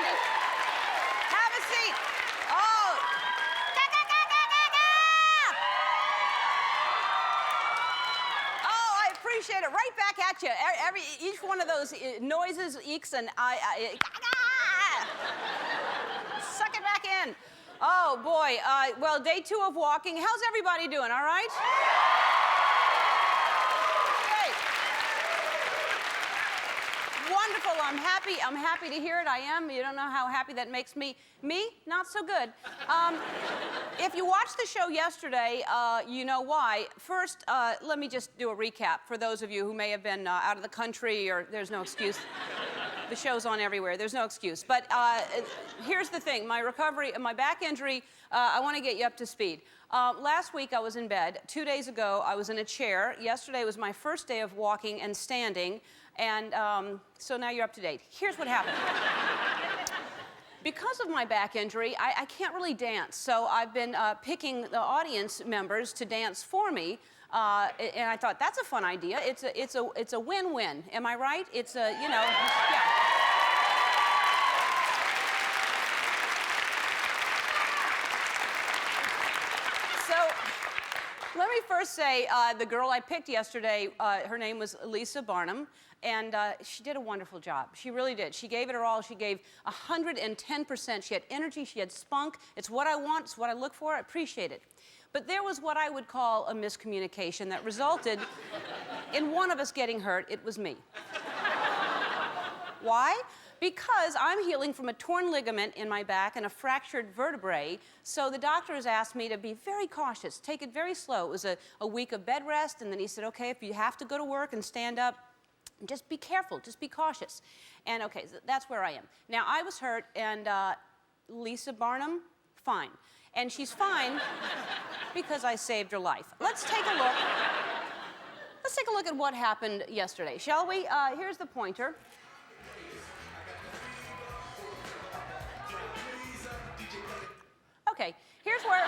Andy. Have a seat. Oh. Oh, I appreciate it. Right back at you. Each one of those noises, eeks, and suck it back in. Oh, boy. Well, day 2 of walking. How's everybody doing, all right? Great. Wonderful. I'm happy to hear it. I am. You don't know how happy that makes me. Me? Not so good. If you watched the show yesterday, you know why. First, let me just do a recap for those of you who may have been out of the country, or there's no excuse. The show's on everywhere. There's no excuse. But here's the thing. My recovery, my back injury, I want to get you up to speed. Last week I was in bed. 2 days ago I was in a chair. Yesterday was my first day of walking and standing. And so now you're up to date. Here's what happened. Because of my back injury, I can't really dance. So I've been picking the audience members to dance for me. And I thought, that's a fun idea. It's a win-win. Am I right? It's a, you know, yeah. So let me first say, the girl I picked yesterday, her name was Lisa Barnum, and she did a wonderful job. She really did. She gave it her all. She gave 110%. She had energy. She had spunk. It's what I want. It's what I look for. I appreciate it. But there was what I would call a miscommunication that resulted in one of us getting hurt. It was me. Why? Because I'm healing from a torn ligament in my back and a fractured vertebrae, so the doctor has asked me to be very cautious, take it very slow. It was a week of bed rest, and then he said, okay, if you have to go to work and stand up, just be careful, just be cautious. And okay, so that's where I am. Now, I was hurt, and Lisa Barnum, fine. And she's fine because I saved her life. Let's take a look. Let's take a look at what happened yesterday, shall we? Here's the pointer. Okay, here's where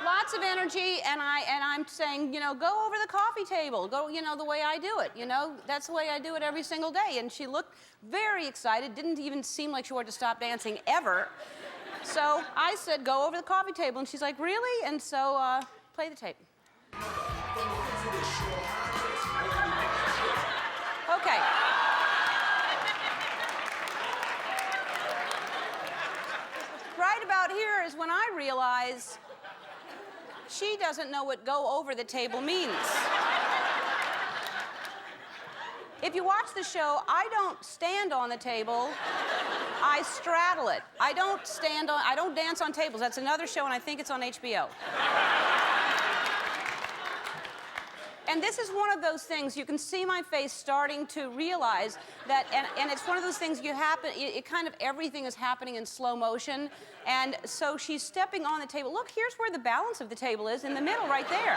lots of energy, and I'm saying, you know, go over the coffee table, go, you know, the way I do it, you know, that's the way I do it every single day. And she looked very excited, didn't even seem like she wanted to stop dancing ever. So I said, go over the coffee table, and she's like, really? And so, play the tape. Okay. Right about here is when I realize she doesn't know what go over the table means. If you watch the show, I don't stand on the table, I straddle it. I don't dance on tables. That's another show, and I think it's on HBO. And this is one of those things, you can see my face starting to realize that, and it's one of those things it kind of everything is happening in slow motion. And so she's stepping on the table. Look, here's where the balance of the table is, in the middle, right there.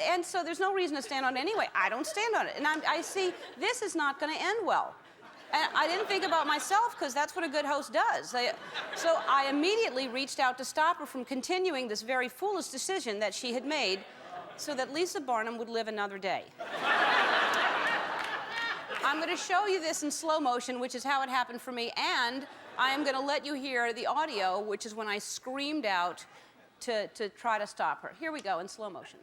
And so there's no reason to stand on it anyway. I don't stand on it. And I see this is not going to end well. And I didn't think about myself, because that's what a good host does. So I immediately reached out to stop her from continuing this very foolish decision that she had made, so that Lisa Barnum would live another day. I'm going to show you this in slow motion, which is how it happened for me, and I am going to let you hear the audio, which is when I screamed out to try to stop her. Here we go in slow motion.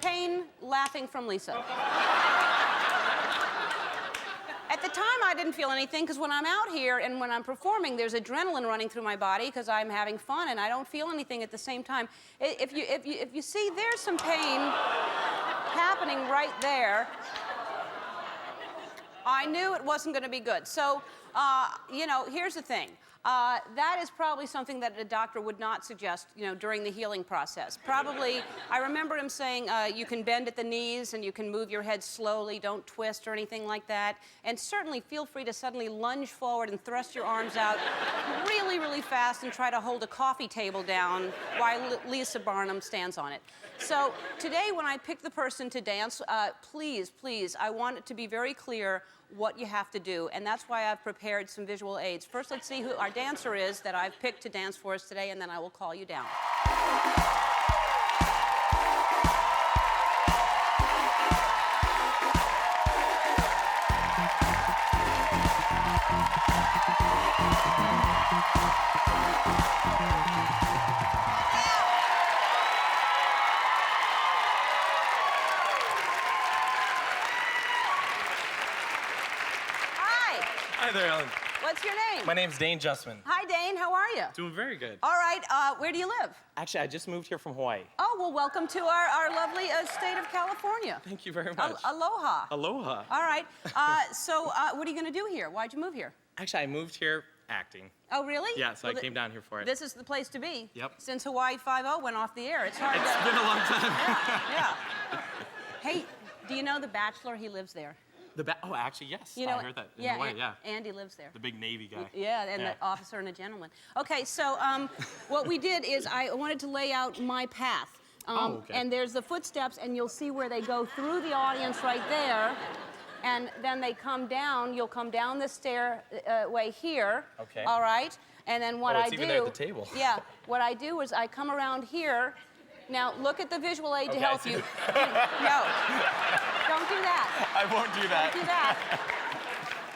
Pain, laughing from Lisa. At the time, I didn't feel anything, because when I'm out here and when I'm performing, there's adrenaline running through my body because I'm having fun, and I don't feel anything at the same time. If you see, there's some pain happening right there. I knew it wasn't going to be good. So, you know, here's the thing. That is probably something that a doctor would not suggest, during the healing process. Probably, I remember him saying you can bend at the knees and you can move your head slowly, don't twist or anything like that. And certainly feel free to suddenly lunge forward and thrust your arms out really, really fast and try to hold a coffee table down while Lisa Barnum stands on it. So today when I pick the person to dance, please, I want it to be very clear what you have to do, and that's why I've prepared some visual aids. First, let's see who our dancer is that I've picked to dance for us today, and then I will call you down. Hi there, Ellen. What's your name? My name's Dane Justman. Hi, Dane. How are you? Doing very good. All right. Where do you live? Actually, I just moved here from Hawaii. Oh, well, welcome to our lovely state of California. Thank you very much. Aloha. Aloha. All right. So what are you going to do here? Why'd you move here? Actually, I moved here acting. Oh, really? Yeah, so I came down here for it. This is the place to be. Yep. Since Hawaii Five-0 went off the air. It's hard It's been a long time. Yeah. Hey, do you know The Bachelor? He lives there. Oh, actually, yes. You know, I heard that in Hawaii, yeah. Andy lives there. The big Navy guy. Yeah, and the officer and a gentleman. Okay, so what we did is I wanted to lay out my path. Okay. And there's the footsteps, and you'll see where they go through the audience right there. And then they come down. You'll come down the stairway here. Okay. All right? And then what I do... even there at the table. Yeah. What I do is I come around here. Now, look at the visual aid to help you. No. Don't do that. I won't do that. Don't do that.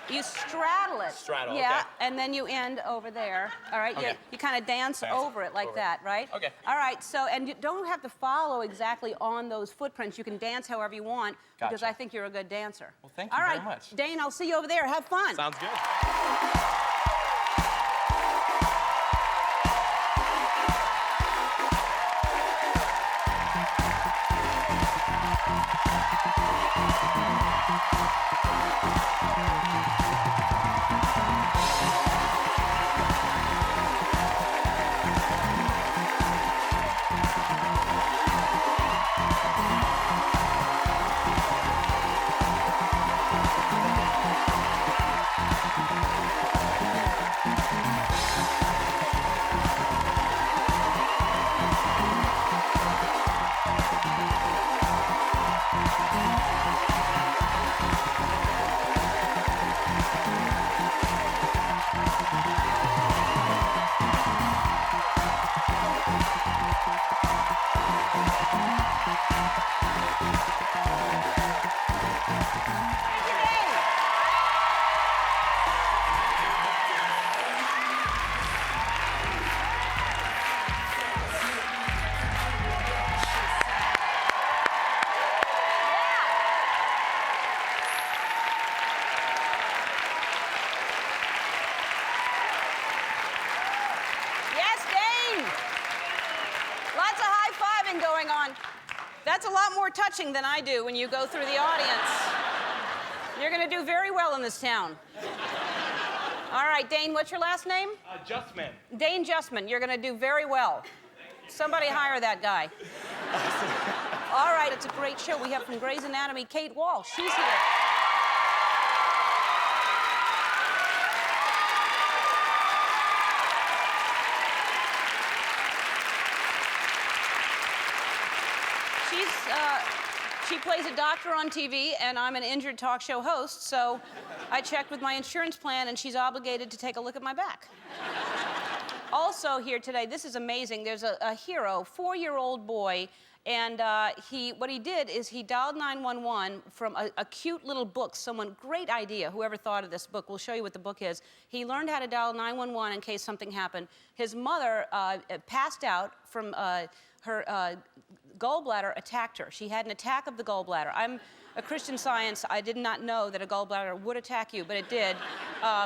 You straddle it. Straddle, yeah, okay. and then you end over there. All right, Okay. you kind of dance over it like that, right? Okay. All right, so, and you don't have to follow exactly on those footprints. You can dance however you want, because Gotcha. I think you're a good dancer. Well, thank you All right, very much. Dane, I'll see you over there. Have fun. Sounds good. Going on. That's a lot more touching than I do when you go through the audience. You're going to do very well in this town. All right, Dane, what's your last name? Justman. Dane Justman, you're going to do very well. Somebody hire that guy. All right, it's a great show. We have from Grey's Anatomy, Kate Walsh. She's here. She plays a doctor on TV, and I'm an injured talk show host, so I checked with my insurance plan, and she's obligated to take a look at my back. Also here today, this is amazing, there's a hero, 4-year-old boy, and what he did is he dialed 911 from a cute little book, great idea, whoever thought of this book, we'll show you what the book is. He learned how to dial 911 in case something happened. His mother passed out from her gallbladder attacked her. She had an attack of the gallbladder. I'm a Christian Science. I did not know that a gallbladder would attack you, but it did.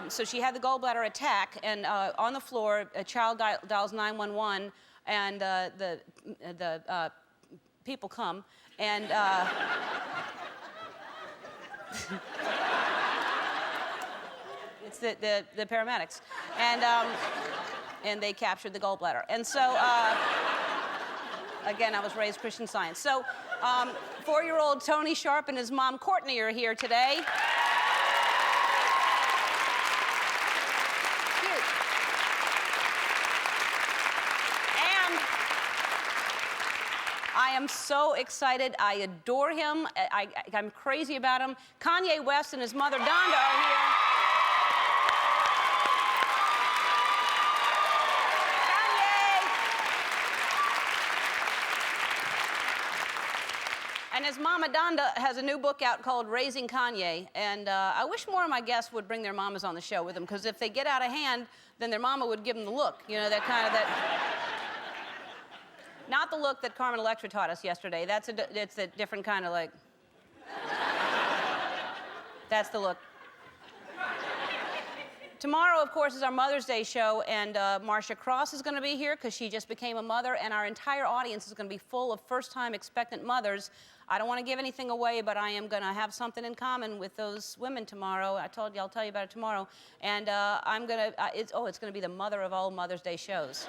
So she had the gallbladder attack, and on the floor, a child dials 911, and the people come, and It's the paramedics. And they captured the gallbladder. And so, again, I was raised Christian Science. So, 4-year-old Tony Sharp and his mom, Courtney, are here today. Cute. And I am so excited. I adore him. I'm crazy about him. Kanye West and his mother, Donda, are here. And his mama, Donda, has a new book out called Raising Kanye. And I wish more of my guests would bring their mamas on the show with them, because if they get out of hand, then their mama would give them the look. You know, that kind of that... Not the look that Carmen Electra taught us yesterday. It's a different kind of like... That's the look. Tomorrow, of course, is our Mother's Day show, and Marcia Cross is going to be here because she just became a mother, and our entire audience is going to be full of first-time expectant mothers. I don't want to give anything away, but I am going to have something in common with those women tomorrow. I told you I'll tell you about it tomorrow. And I'm going to, it's going to be the mother of all Mother's Day shows.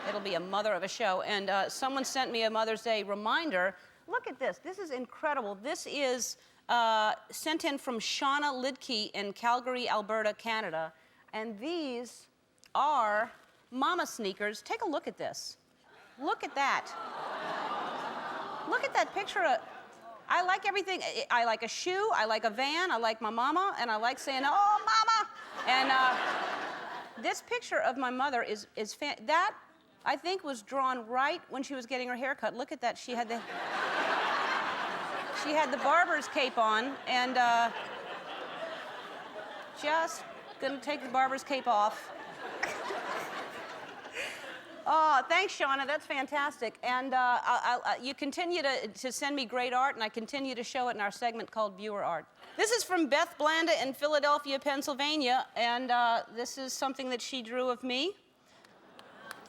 It'll be a mother of a show. And someone sent me a Mother's Day reminder. Look at this. This is incredible. This is sent in from Shauna Lidke in Calgary, Alberta, Canada. And these are mama sneakers. Take a look at this. Look at that. Look at that picture. I like everything. I like a shoe, I like a van, I like my mama, and I like saying, "Oh, mama!" And this picture of my mother is that, I think, was drawn right when she was getting her hair cut. Look at that. She had the barber's cape on, and just gonna take the barber's cape off. Oh, thanks, Shauna. That's fantastic. And you continue to send me great art, and I continue to show it in our segment called Viewer Art. This is from Beth Blanda in Philadelphia, Pennsylvania, and this is something that she drew of me.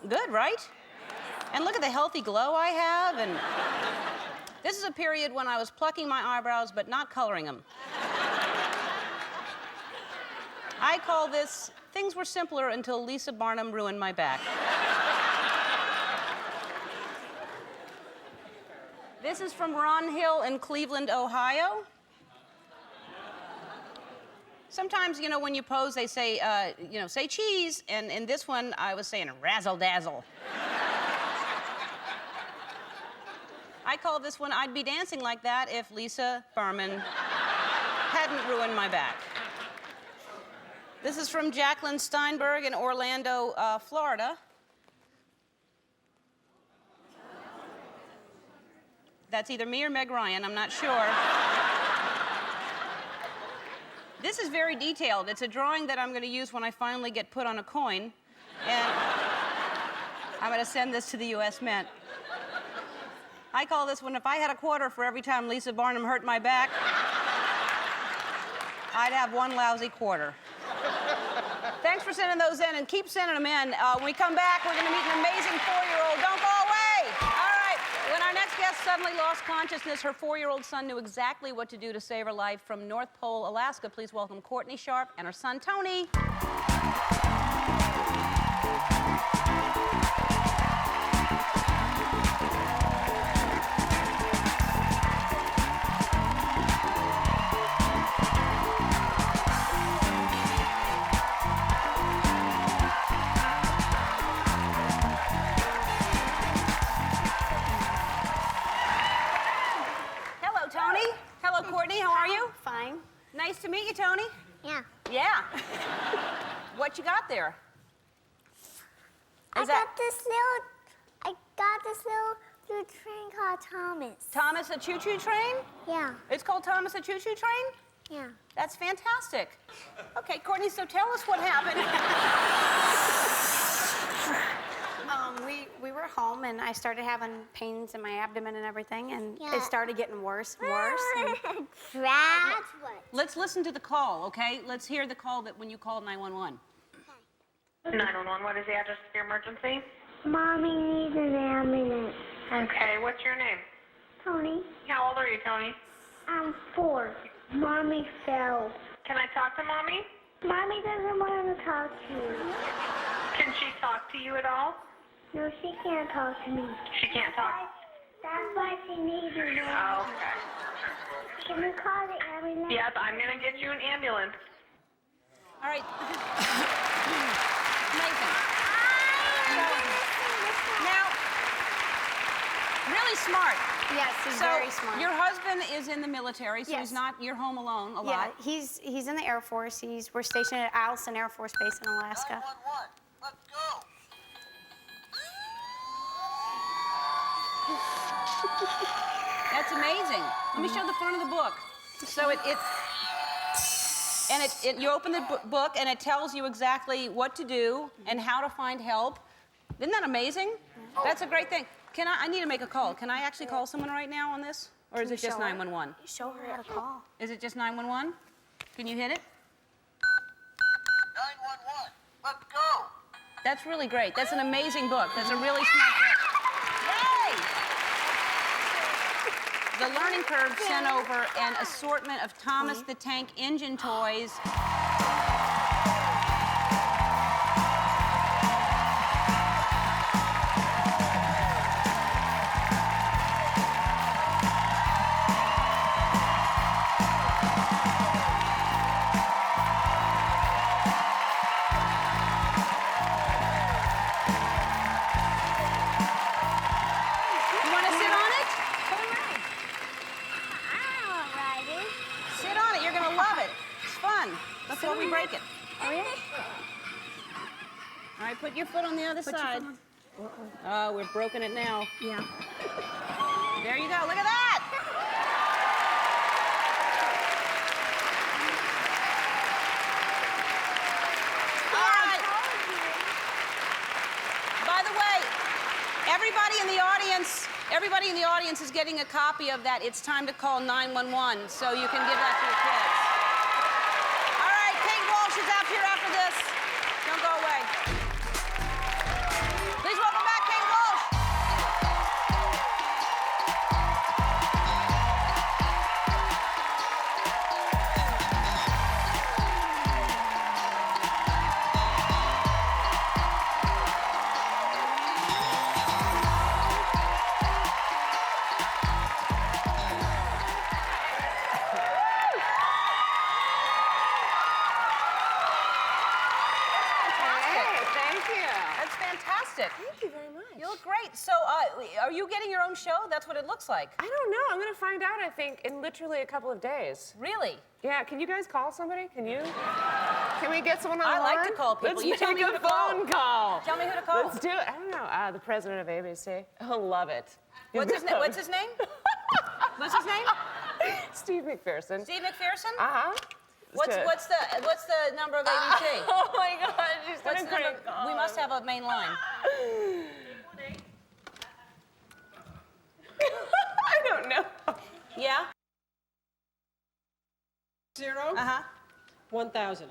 Good, right? And look at the healthy glow I have. And this is a period when I was plucking my eyebrows but not coloring them. I call this Things Were Simpler Until Lisa Barnum Ruined My Back. This is from Ron Hill in Cleveland, Ohio. Sometimes, you know, when you pose, they say, say cheese. And in this one, I was saying razzle dazzle. I call this one I'd Be Dancing Like That if Lisa Berman hadn't ruined my back. This is from Jacqueline Steinberg in Orlando, Florida. That's either me or Meg Ryan, I'm not sure. This is very detailed. It's a drawing that I'm going to use when I finally get put on a coin. And I'm going to send this to the U.S. Mint. I call this one, if I had a quarter for every time Lisa Barnum hurt my back, I'd have one lousy quarter. Thanks for sending those in, and keep sending them in. When we come back, we're going to meet an amazing 4-year-old. Don't go away! All right. When our next guest suddenly lost consciousness, her 4-year-old son knew exactly what to do to save her life. From North Pole, Alaska, please welcome Courtney Sharp and her son, Tony. Courtney, how are you? Fine. Nice to meet you, Tony. Yeah. Yeah. What you got there? I got this little blue train called Thomas. Thomas a choo-choo train? Yeah. It's called Thomas a choo-choo train? Yeah. That's fantastic. Okay, Courtney, so tell us what happened. We were home, and I started having pains in my abdomen and everything, and Yeah. it started getting worse and worse. And That's what. Let's listen to the call, okay? Let's hear the call that when you called 911. 911, what is the address of your emergency? Mommy needs an ambulance. Okay, what's your name? Tony, How old are you, Tony? I'm 4. Mommy fell. Can I talk to Mommy? Mommy doesn't want to talk to you. Can she talk to you at all? No, she can't talk to me. She can't talk. That's why she needs you. Oh, okay. Can you call the ambulance? Yes, I'm going to get you an ambulance. All right. Amazing. Now, really smart. Yes, he's So very smart. your husband is in the military, so he's Yes. not, you're home alone a Yeah, lot. he's in the Air Force. We're stationed at Allison Air Force Base in Alaska. 911, let's go. That's amazing. Let me show the front of the book. So you open the book and it tells you exactly what to do and how to find help. Isn't that amazing? That's a great thing. I need to make a call. Can I actually call someone right now on this? Or is it just 911? Show her how to call. Is it just 911? Can you hit it? 911, let's go. That's really great. That's an amazing book. That's a really smart book. Yay! The Learning Curve sent over an assortment of Thomas the Tank Engine toys. You want to sit on it? I'll ride it. Sit on it. You're going to love it. It's fun. Before we break it. Oh, yeah? All right, put your foot on the other side. Oh, we've broken it now. Yeah. There you go. Look at that. All right. By the way, everybody in the audience is getting a copy of that. It's time to call 911, so you can give that to your kids. All right, Kate Walsh is out here after this. Don't go away. Please welcome back Kate Walsh. Fantastic. Thank you very much. You look great. So, are you getting your own show? That's what it looks like. I don't know. I'm going to find out, I think, in literally a couple of days. Really? Yeah, can you guys call somebody? Can you? Can we get someone on I the like line? to call people. Let's You make tell me who a to call. phone call. Tell me who to call. Let's do it. I don't know. The president of ABC. He'll love it. What's his name? What's his name? What's his name? Steve McPherson. Steve McPherson? Uh-huh. What's the number of ABC? Oh my God, she's What's gonna the number? crank. We must have a main line. I don't know. Yeah? 0 Uh-huh. 1,000.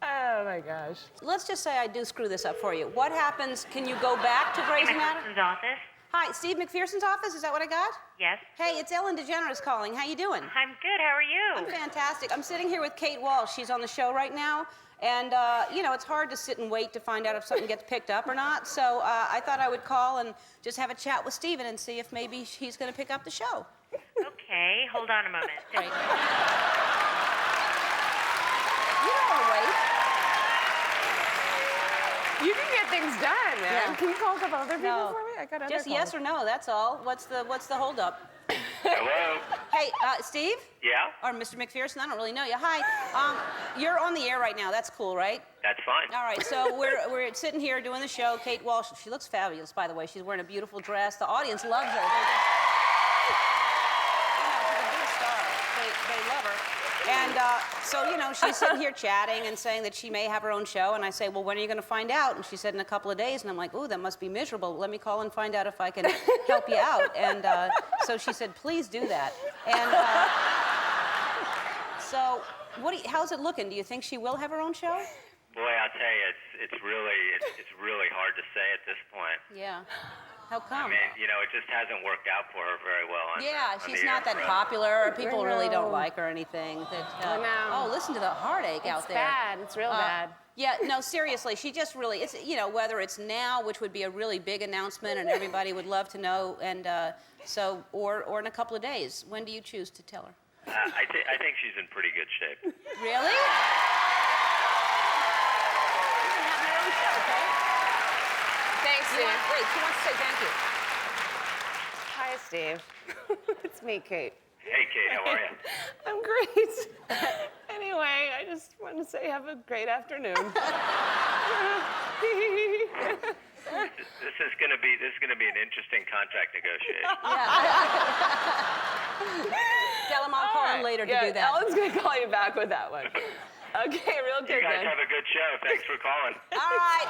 Oh my gosh. Let's just say I do screw this up for you. What happens? Can you go back to Grey's Anatomy? office? Hi, Steve McPherson's office? Is that what I got? Yes. Hey, it's Ellen DeGeneres calling. How you doing? I'm good. How are you? I'm fantastic. I'm sitting here with Kate Walsh. She's on the show right now. And, you know, it's hard to sit and wait to find out if something gets picked up or not. So I thought I would call and just have a chat with Steven and see if maybe he's going to pick up the show. Okay, hold on a moment. Great. You don't want to wait. You can get things done, man. Yeah. Can you call a couple other people No. for me? I got other Just calls. yes or no, that's all. What's the holdup? Hello? Hey, Steve? Yeah? Or Mr. McPherson? I don't really know you. Hi. You're on the air right now. That's cool, right? That's fine. All right, so we're sitting here doing the show. Kate Walsh, she looks fabulous, by the way. She's wearing a beautiful dress. The audience loves her. She's a big star. They love her. And so, you know, she's sitting here chatting and saying that she may have her own show. And I say, well, when are you going to find out? And she said, in a couple of days. And I'm like, ooh, that must be miserable. Let me call and find out if I can help you out. And so she said, please do that. And so how's it looking? Do you think she will have her own show? Boy, I'll tell you, it's really hard to say at this point. Yeah. How come? I mean, you know, it just hasn't worked out for her very well. Yeah, on she's the not that air. popular. People really don't know. like her or anything. That, I know. Oh, listen to the heartache out It's there. bad. It's real bad. Yeah, no, seriously, she just really, it's, you know, whether it's now, which would be a really big announcement and everybody would love to know, and so, or in a couple of days. When do you choose to tell her? I think she's in pretty good shape. Really? You can have your own show, okay? Thanks, You Steve. want, wait, she wants to say thank you. Hi, Steve. It's me, Kate. Hey, Kate, how are you? I'm great. Anyway, I just want to say have a great afternoon. This is gonna be an interesting contract negotiation. Tell him I'll call him later to do that. Ellen's going to call you back with that one. Okay, real good, You guys then. have a good show. Thanks for calling. All right.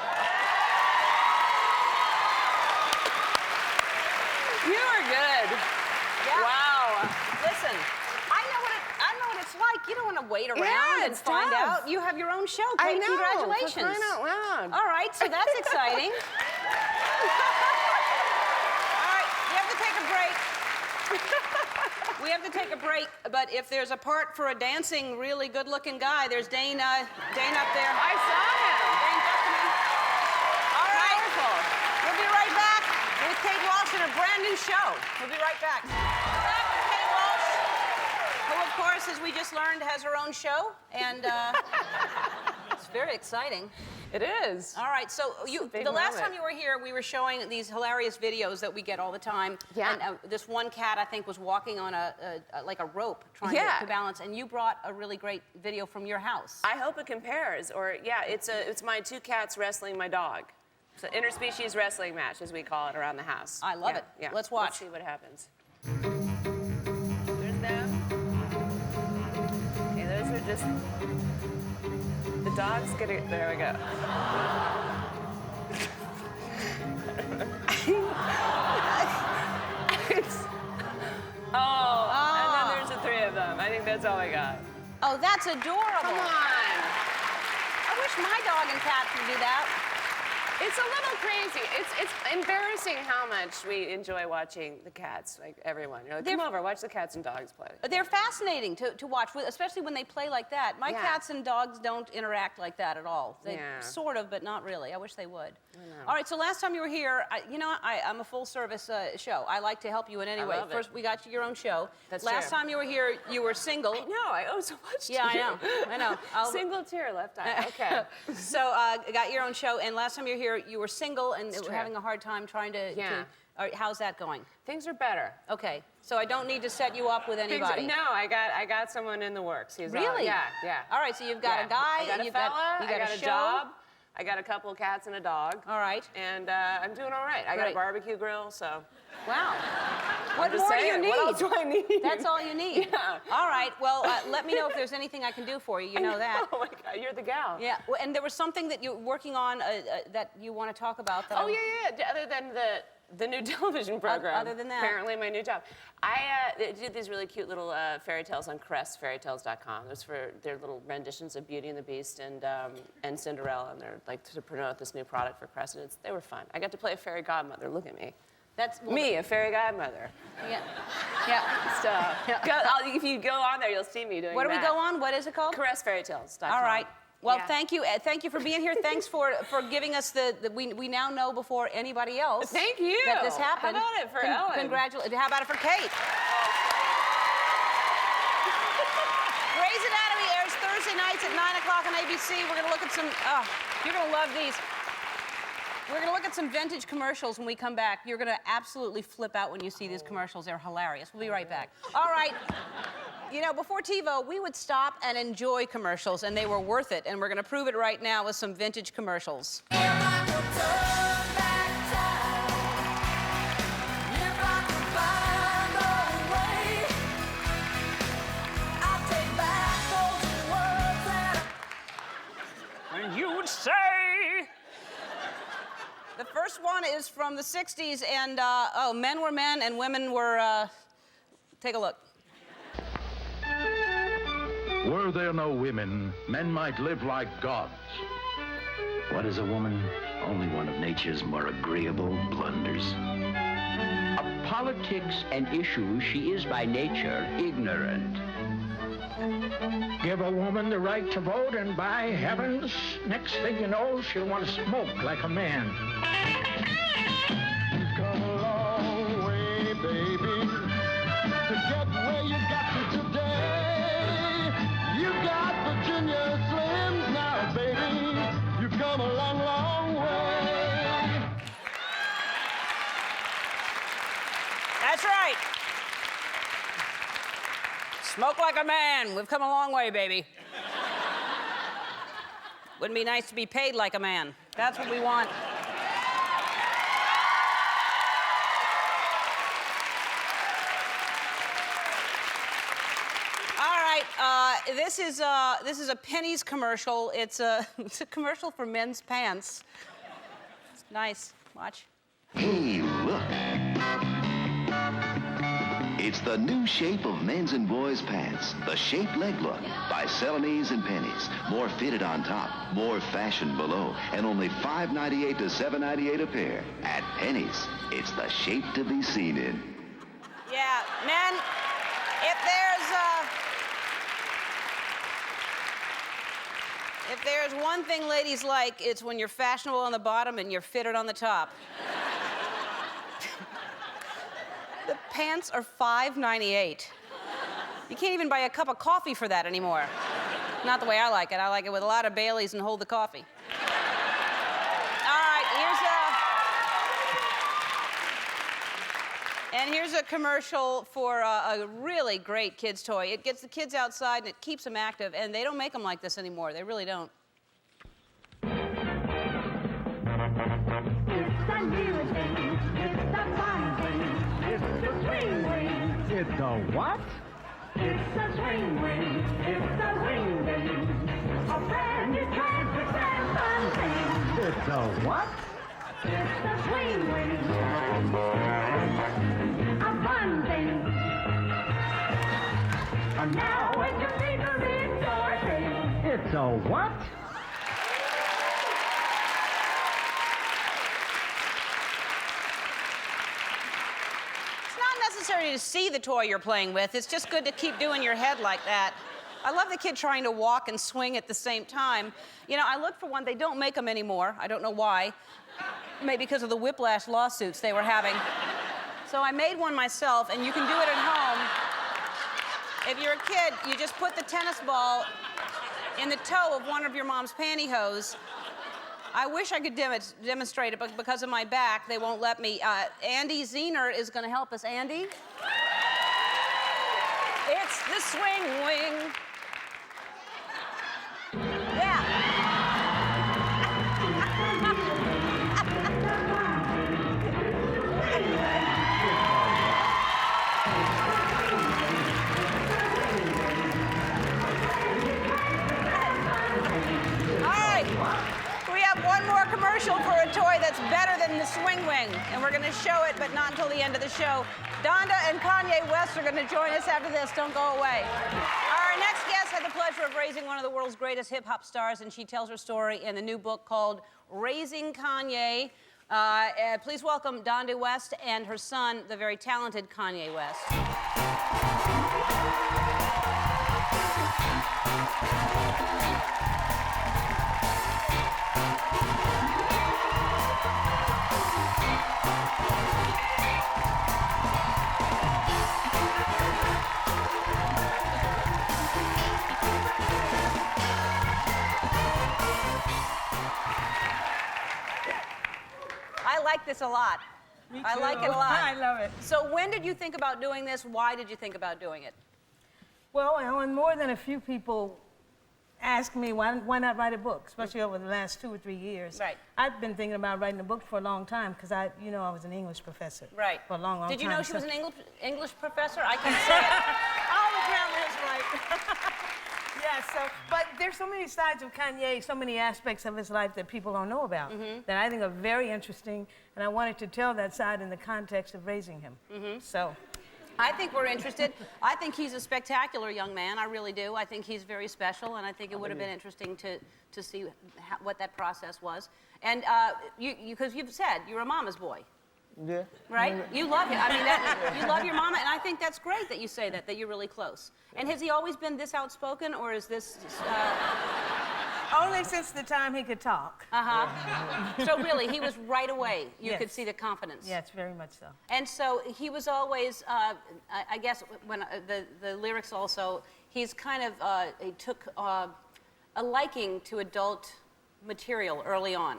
You are good. Yeah. Wow. Listen, I know what it's like. You don't want to wait around Yeah, and it's find tough. out. You have your own show, I Kate. know. Congratulations. For crying out loud. All right, so that's exciting. All right, we have to take a break. We have to take a break, but if there's a part for a dancing, really good-looking guy, there's Dane up there. I saw him. Dane Duckman. All right. Powerful. We'll be right back with Kate Walsh and a brand new show. We'll be right back. We're back with Kate Walsh, who, of course, as we just learned, has her own show, and it's very exciting. It is. All right, so big the last moment. time you were here, we were showing these hilarious videos that we get all the time. Yeah. And this one cat, I think, was walking on like a rope trying Yeah. to balance, and you brought a really great video from your house. I hope it compares. Or, yeah, it's my two cats wrestling my dog. It's an interspecies wrestling match, as we call it, around the house. I love it. Yeah. Let's watch. Let's see what happens. There's them. Okay, those are just... The dog's gonna... There we go. And then there's the three of them. I think that's all I got. Oh, that's adorable. Come on. I wish my dog and cat could do that. It's a little crazy. It's embarrassing how much we enjoy watching the cats, like everyone. You're like, come over, watch the cats and dogs play. They're fascinating to watch, especially when they play like that. My Yeah. cats and dogs don't interact like that at all. They Yeah. sort of, but not really. I wish they would. All right, so last time you were here, I'm a full-service show. I like to help you in any way. love it. First, we got you your own show. That's last true. time you were here, you were single. I know, I owe so much Yeah, to you. I know. Single tear left eye, okay. So, got your own show, and last time you were here, you were single and were true. having a hard time trying to... Yeah. all right, how's that going? Things are better. Okay, so I don't need to set you up with anybody. No, I got someone in the works. He's Really? yeah. All right, so you've got Yeah. a guy, I got and a you've fella, got, you got I got a show. job, I got a couple of cats and a dog. All right. And I'm doing all right. I got Great. a barbecue grill, so. Wow. What just more do you saying, need? what else do I need? That's all you need. Yeah. All right. Well, let me know if there's anything I can do for you. You know that. Oh my God, you're the gal. Yeah. Well, and there was something that you're working on that you want to talk about. That Oh yeah. Other than the new television program. Other than that. Apparently my new job. I did these really cute little fairy tales on CrestFairyTales.com. Those for their little renditions of Beauty and the Beast and Cinderella, and they're like to promote this new product for Crest. And they were fun. I got to play a fairy godmother. Look at me. That's Me, a fairy godmother. Yeah. Yeah. So if you go on there, you'll see me doing What do we that. go on? What is it called? CrestFairyTales.com. All right. Well, Yeah. thank you for being here. Thanks for giving us we now know before anybody else. Thank you. That this happened. How about it for Ellen? Congratulations. How about it for Kate? Grey's Anatomy airs Thursday nights at 9 o'clock on ABC. We're going to look at some. Oh, you're going to love these. We're going to look at some vintage commercials when we come back. You're going to absolutely flip out when you see these commercials. They're hilarious. We'll be right back. All right. You know, before TiVo, we would stop and enjoy commercials, and they were worth it. And we're going to prove it right now with some vintage commercials. And you would say... The first one is from the 60s, and, men were men and women were, take a look. Were there no women, men might live like gods. What is a woman? only one of nature's more agreeable blunders. Of politics and issues, she is by nature ignorant. Give a woman the right to vote, and by heavens, next thing you know, she'll want to smoke like a man. You've come a long way, baby, to get where you got to today. You got Virginia Slims now, baby. You've come a long, long way. That's right. Smoke like a man. We've come a long way, baby. Wouldn't be nice to be paid like a man. That's what we want. All right, this is a Penny's commercial. It's a commercial for men's pants. It's nice. Watch. Hey, look. It's the new shape of men's and boys' pants. The Shape Leg Look by Celanese and Pennies. More fitted on top, more fashion below, and only $5.98 to $7.98 a pair. At Pennies, it's the shape to be seen in. Yeah, men, if there's one thing ladies like, it's when you're fashionable on the bottom and you're fitted on the top. The pants are $5.98. You can't even buy a cup of coffee for that anymore. Not the way I like it. I like it with a lot of Baileys and hold the coffee. All right, here's a commercial for a really great kids' toy. It gets the kids outside and it keeps them active, and they don't make them like this anymore. They really don't. It's a what? It's a swing ring. It's a ring ring. A brand new transparent fun thing. It's a what? It's a swing ring. A fun thing. And now when your finger is your thing. It's a what? Necessary to see the toy you're playing with. It's just good to keep doing your head like that. I love the kid trying to walk and swing at the same time. You know, I looked for one. They don't make them anymore. I don't know why. Maybe because of the whiplash lawsuits they were having. So I made one myself, and you can do it at home. If you're a kid, you just put the tennis ball in the toe of one of your mom's pantyhose. I wish I could demonstrate it, but because of my back, they won't let me. Andy Zener is going to help us. Andy? It's the swing wing. Yeah. One more commercial for a toy that's better than the swing wing, and we're going to show it, but not until the end of the show. Donda and Kanye West are going to join us after this. Don't go away. Our next guest had the pleasure of raising one of the world's greatest hip-hop stars, and she tells her story in the new book called Raising Kanye. Please welcome Donda West and her son, the very talented Kanye West. I like this a lot. Me too. I like it a lot. I love it. So when did you think about doing this? Why did you think about doing it? Well, and more than a few people ask me, why not write a book, especially over the last 2 or 3 years. Right. I've been thinking about writing a book for a long time because I was an English professor. Right. For a long, long time. Did you know she was an English professor? I can say it. All the grammar is right. Yeah, but there's so many sides of Kanye, so many aspects of his life that people don't know about that I think are very interesting, and I wanted to tell that side in the context of raising him. So I think we're interested. I think he's a spectacular young man. I really do. I think he's very special, and I think it would have been interesting to see what that process was. And because you've said you're a mama's boy. Yeah. Right? You love him. I mean, you love your mama, and I think that's great that you say that you're really close. And has he always been this outspoken, or is this... Only since the time he could talk. Uh-huh. So really, he was right away. You Yes. could see the confidence. Yes, very much so. And so he was always, I guess, when the lyrics also, he's kind of, he took a liking to adult material early on.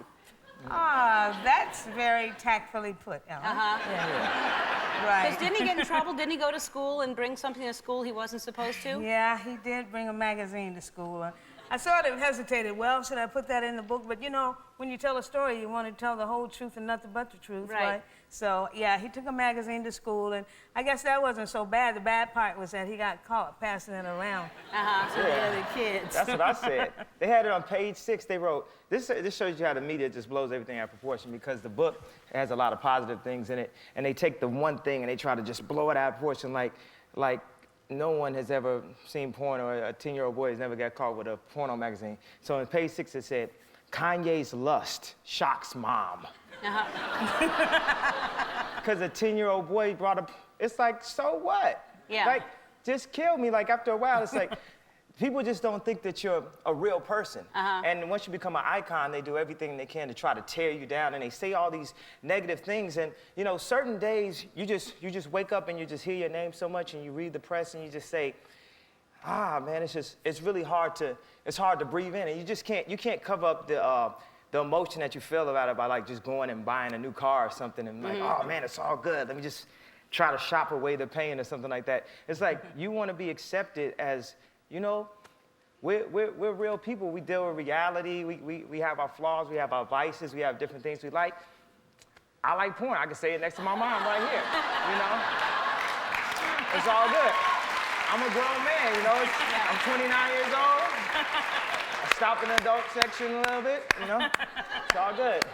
Ah, that's very tactfully put, Ellen. Uh-huh. Yeah. Right. Because didn't he get in trouble? Didn't he go to school and bring something to school he wasn't supposed to? Yeah, he did bring a magazine to school. I sort of hesitated. Well, should I put that in the book? But you know, when you tell a story, you want to tell the whole truth and nothing but the truth, right? So, yeah, he took a magazine to school, and I guess that wasn't so bad. The bad part was that he got caught passing it around to the other kids. That's what I said. They had it on page 6. They wrote, this shows you how the media just blows everything out of proportion, because the book has a lot of positive things in it, and they take the one thing and they try to just blow it out of proportion, like no one has ever seen porn, or a 10-year-old boy has never got caught with a porno magazine. So on page 6 it said, Kanye's lust shocks mom. Because a 10-year-old boy brought up, it's like, so what? Yeah. Like, just kill me. Like, after a while, it's like, people just don't think that you're a real person. And once you become an icon, they do everything they can to try to tear you down, and they say all these negative things. And, you know, certain days, you just wake up and you just hear your name so much, and you read the press, and you just say, man, it's really hard to breathe in, and you can't cover up the emotion that you feel about it by like just going and buying a new car or something and like, oh man, it's all good. Let me just try to shop away the pain or something like that. It's like you want to be accepted as, you know, we're real people. We deal with reality. We have our flaws. We have our vices. We have different things we like. I like porn. I can say it next to my mom right here. You know, it's all good. I'm a grown man. You know, I'm 29 years old. I stop in the adult section a little bit, you know? It's all good. It's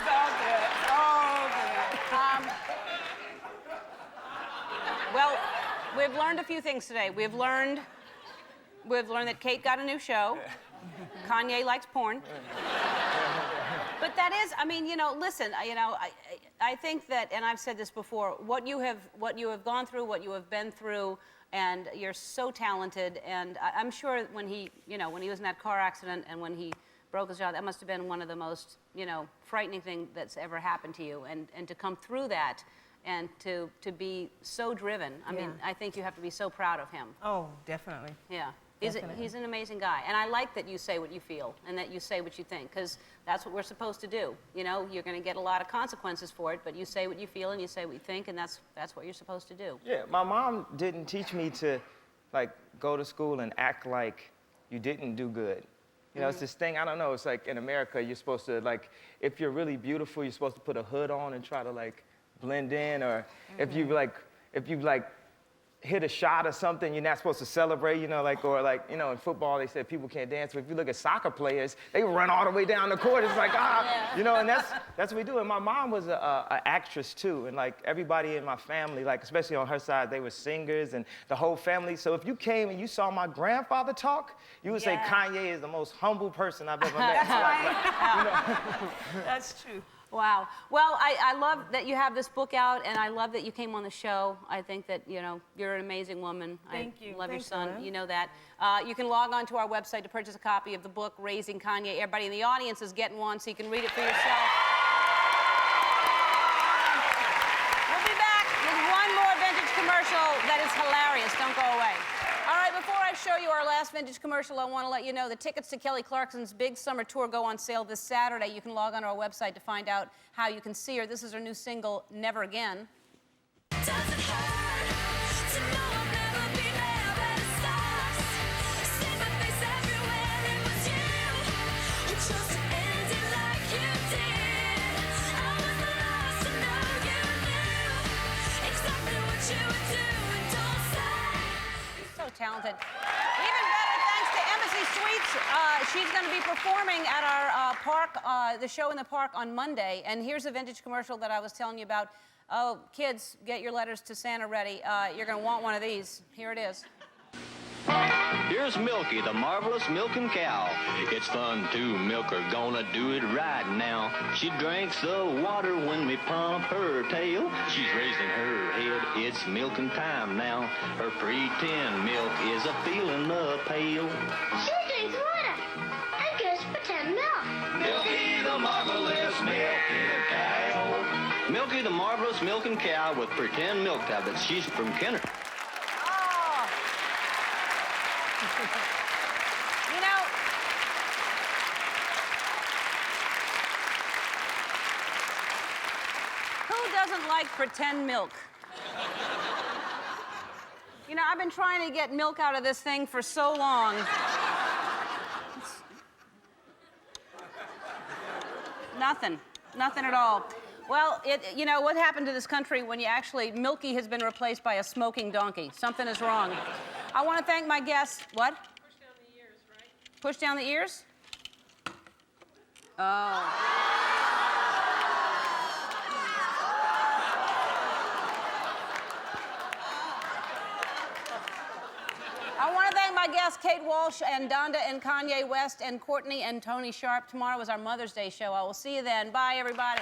all good. It's all good. Well, we've learned a few things today. We've learned that Kate got a new show. Kanye likes porn. But that is, I mean, you know, listen, you know, I think that, and I've said this before, what you have gone through, what you have been through, and you're so talented. And I'm sure when he was in that car accident and when he broke his jaw, that must have been one of the most, you know, frightening things that's ever happened to you. And to come through that and to be so driven, I mean, I think you have to be so proud of him. Oh, definitely. Yeah. He's an amazing guy. And I like that you say what you feel and that you say what you think, because that's what we're supposed to do. You know, you're going to get a lot of consequences for it, but you say what you feel and you say what you think, and that's what you're supposed to do. Yeah, my mom didn't teach me to, like, go to school and act like you didn't do good. You know, it's this thing, I don't know, it's like in America, you're supposed to, like, if you're really beautiful, you're supposed to put a hood on and try to, like, blend in, or if you hit a shot or something, you're not supposed to celebrate, you know, like, or like, you know, in football, they said people can't dance, but if you look at soccer players, they run all the way down the court, it's like, you know, and that's what we do. And my mom was an actress too, and like everybody in my family, like especially on her side, they were singers and the whole family. So if you came and you saw my grandfather talk, you would say Kanye is the most humble person I've ever met. You know? That's true. Wow. Well, I love that you have this book out, and I love that you came on the show. I think that, you know, you're an amazing woman. Thank you. I love Thanks, your son. Ellen. You know that. You can log on to our website to purchase a copy of the book, Raising Kanye. Everybody in the audience is getting one, so you can read it for yourself. We'll be back with one more vintage commercial that is hilarious. Don't go away. All right, before I show you our last vintage commercial, I want to let you know the tickets to Kelly Clarkson's big summer tour go on sale this Saturday. You can log on to our website to find out how you can see her. This is her new single, Never Again. Talented. Even better, thanks to Embassy Suites. She's going to be performing at our park, the show in the park on Monday. And here's a vintage commercial that I was telling you about. Oh, kids, get your letters to Santa ready. You're going to want one of these. Here it is. Here's Milky, the marvelous milking cow. It's fun to milk her, gonna do it right now. She drinks the water when we pump her tail. She's raising her head, it's milking time now. Her pretend milk is a feeling the pail. She drinks water and gives pretend milk. Milky, the marvelous milking cow. Milky, the marvelous milking cow with pretend milk tablets. She's from Kenner. You know, who doesn't like pretend milk? You know, I've been trying to get milk out of this thing for so long. Nothing at all. Well, you know, what happened to this country when you actually, Milky has been replaced by a smoking donkey? Something is wrong. I want to thank my guests. What? Push down the ears, right? Push down the ears? Oh. I want to thank my guests, Kate Walsh and Donda and Kanye West and Courtney and Tony Sharp. Tomorrow is our Mother's Day show. I will see you then. Bye, everybody.